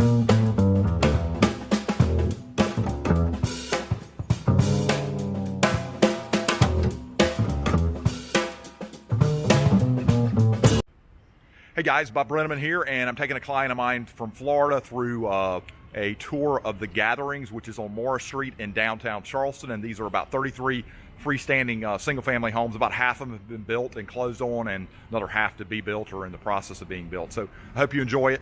Hey guys, Bob Brennaman here, and I'm taking a client of mine from Florida through a tour of the Gatherings, which is on Morris Street in downtown Charleston. And these are about 33 freestanding single-family homes. About half of them have been built and closed on, and another half to be built or in the process of being built. So I hope you enjoy it.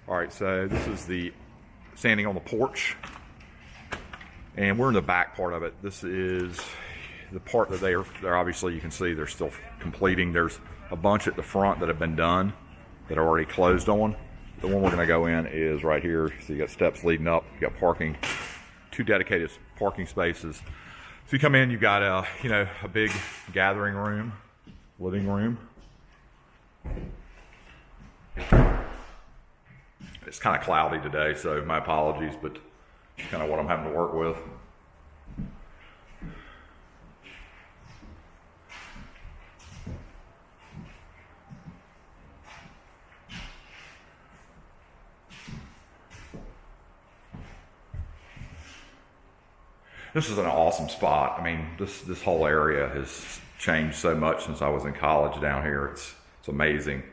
All right, so this is the standing on the porch, and we're in the back part of it. This is the part that they're obviously, you can see they're still completing. There's a bunch at the front that have been done that are already closed on. The one we're going to go in is right here. So you got steps leading up, you got parking, 2 dedicated parking spaces. So you come in, you've got a big gathering room, living room. It's kind of cloudy today, so my apologies, but it's kind of what I'm having to work with. This is an awesome spot. I mean, this whole area has changed so much since I was in college down here. It's amazing.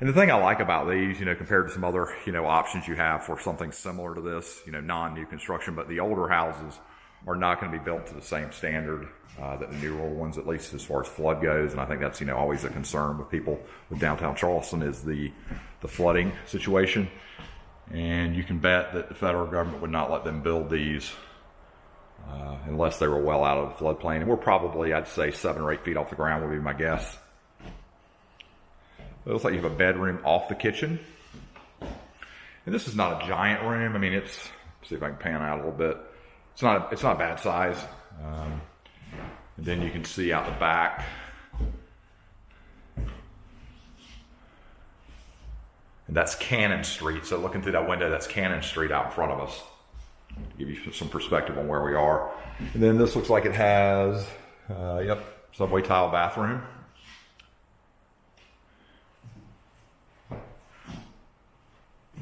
And the thing I like about these, compared to some other, options you have for something similar to this, non-new construction, but the older houses are not going to be built to the same standard that the newer ones, at least as far as flood goes. And I think that's, always a concern with people with downtown Charleston is the flooding situation. And you can bet that the federal government would not let them build these unless they were well out of the floodplain. And we're probably, I'd say, 7 or 8 feet off the ground would be my guess. It looks like you have a bedroom off the kitchen. And this is not a giant room. I mean, let's see if I can pan out a little bit. It's not a bad size. And then you can see out the back. And that's Cannon Street. So looking through that window, that's Cannon Street out in front of us. To give you some perspective on where we are. And then this looks like it has, subway tile bathroom.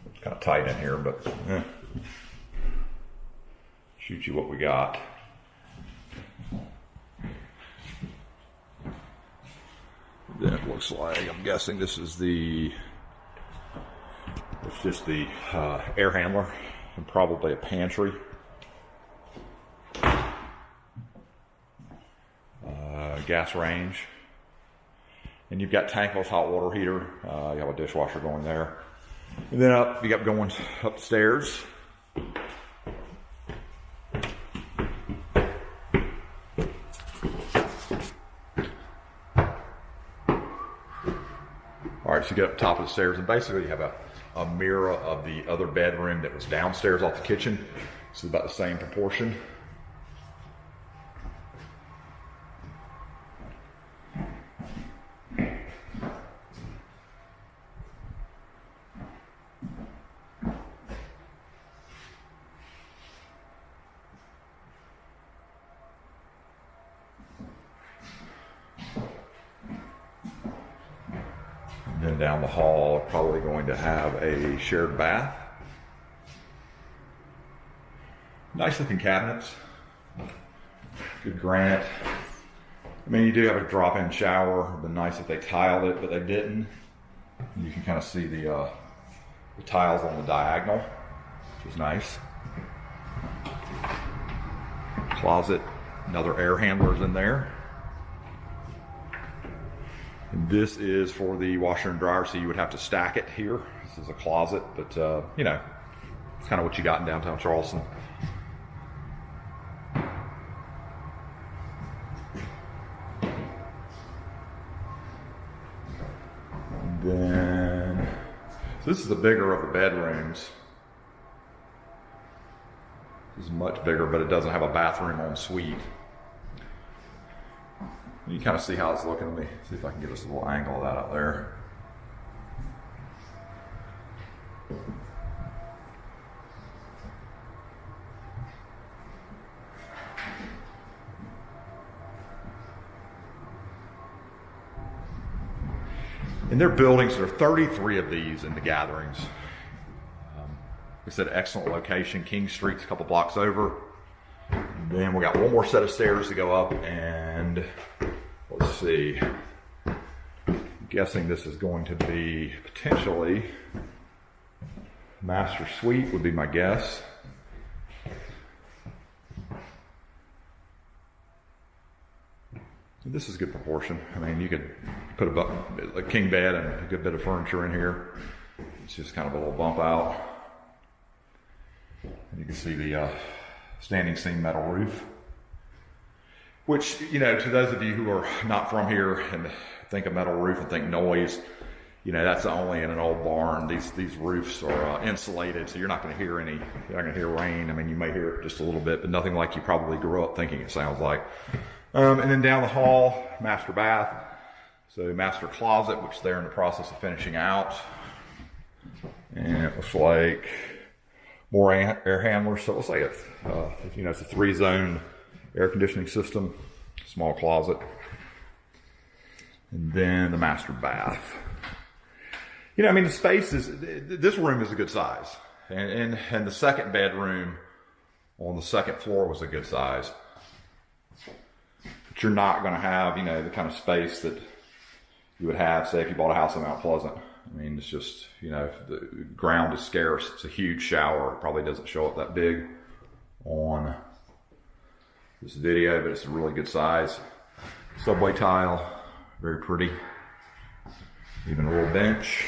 It's kind of tight in here, but shoot you what we got. Then it looks like, I'm guessing this is it's just the air handler and probably a pantry. Gas range. And you've got tankless hot water heater. You have a dishwasher going there. And then you got going upstairs. All right, so you get up top of the stairs, and basically you have a mirror of the other bedroom that was downstairs off the kitchen. So about the same proportion. Then down the hall, probably going to have a shared bath. Nice looking cabinets. Good granite. I mean, you do have a drop-in shower. It'd been nice if they tiled it, but they didn't. You can kind of see the tiles on the diagonal, which is nice. Closet, another air handler's in there. And this is for the washer and dryer, so you would have to stack it here. This is a closet, but it's kind of what you got in downtown Charleston. And then, so this is the bigger of the bedrooms. This is much bigger, but it doesn't have a bathroom en suite. You can kind of see how it's looking. Let me see if I can get us a little angle of that up there. in their buildings, there are 33 of these in the gatherings. We said excellent location. King Street's a couple blocks over. And then we got one more set of stairs to go up, and let's see. I'm guessing this is going to be potentially master suite would be my guess. This is good proportion. I mean, you could put a king bed and a good bit of furniture in here. It's just kind of a little bump out. And you can see the standing seam metal roof, which, you know, to those of you who are not from here and think of metal roof and think noise, you know, that's only in an old barn. These roofs are insulated, so you're not going to hear you're not going to hear rain. I mean, you may hear it just a little bit, but nothing like you probably grew up thinking it sounds like. And then down the hall, master bath. So master closet, which they're in the process of finishing out. And it looks like more air handlers. So it looks like it's, you know, it's a 3-zone air conditioning system, small closet. And then the master bath. You know, I mean, the space this room is a good size. And the second bedroom on the second floor was a good size. But you're not going to have, you know, the kind of space that you would have, say, if you bought a house in Mount Pleasant. I mean, it's just, you know, the ground is scarce. It's a huge shower. It probably doesn't show up that big on this video, but it's a really good size. Subway tile, very pretty. Even a little bench.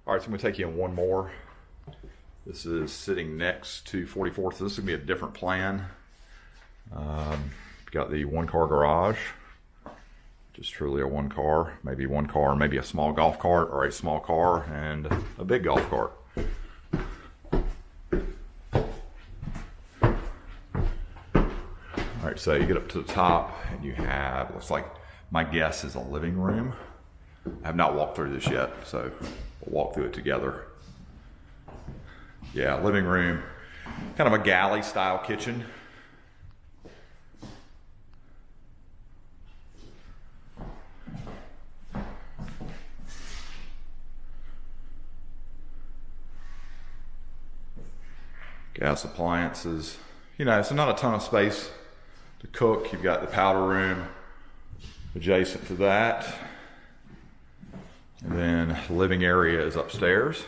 All right, so I'm going to take you in one more. This is sitting next to 44th. So this is going to be a different plan. Got the one-car garage. Just truly a one car, maybe a small golf cart, or a small car and a big golf cart. All right, so you get up to the top and you have, looks like, my guess is a living room. I have not walked through this yet, so we'll walk through it together. Yeah, living room, kind of a galley style kitchen. Gas appliances. You know, so not a ton of space to cook. You've got the powder room adjacent to that. And then the living area is upstairs.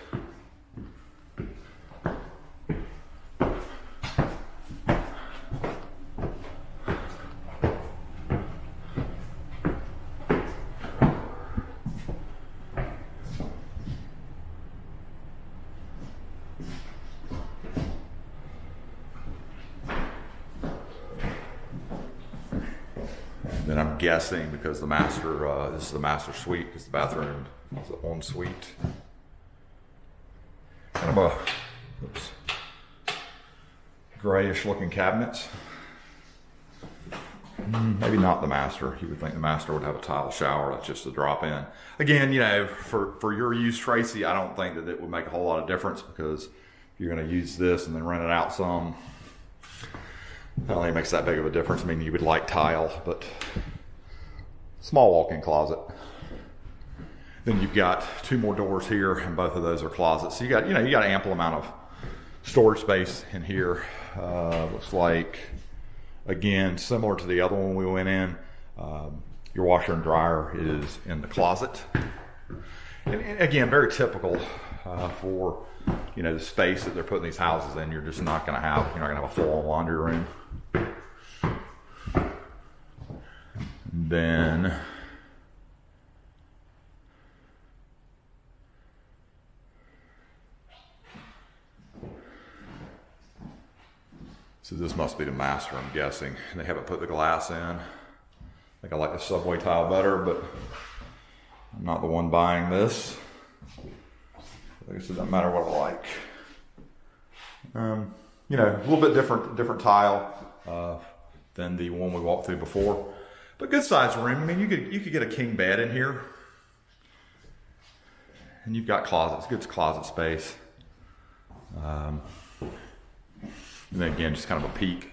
Then I'm guessing, because the master, this is the master suite, because the bathroom is an ensuite. Kind of a grayish looking cabinets. Maybe not the master. You would think the master would have a tile shower. That's just a drop in. Again, you know, for your use, Tracy, I don't think that it would make a whole lot of difference, because if you're going to use this and then rent it out some, I don't think it makes that big of a difference. I mean, you would like tile, but small walk-in closet. Then you've got two more doors here, and both of those are closets. So you got an ample amount of storage space in here. Looks like, again, similar to the other one we went in. Your washer and dryer is in the closet. And again, very typical for, you know, the space that they're putting these houses in. You're not going to have a full laundry room. And then so this must be the master, I'm guessing. And they haven't put the glass in. I think I like the subway tile better, but I'm not the one buying this. I guess it doesn't matter what I like. You know, a little bit different tile than the one we walked through before, but good sized room. I mean, you could get a king bed in here, And you've got closets, good closet space. And then again, just kind of a peek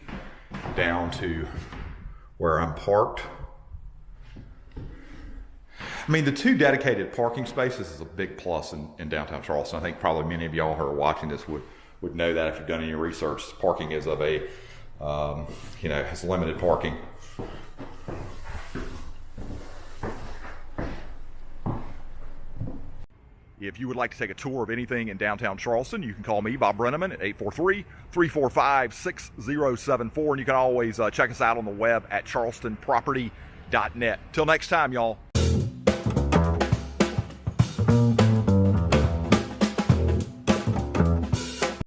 down to where I'm parked. I mean, the 2 dedicated parking spaces is a big plus in downtown Charleston. I think probably many of y'all who are watching this would know that if you've done any research. Parking is of a, has limited parking. If you would like to take a tour of anything in downtown Charleston, you can call me, Bob Brennaman, at 843-345-6074. And you can always check us out on the web at charlestonproperty.net. Till next time, y'all.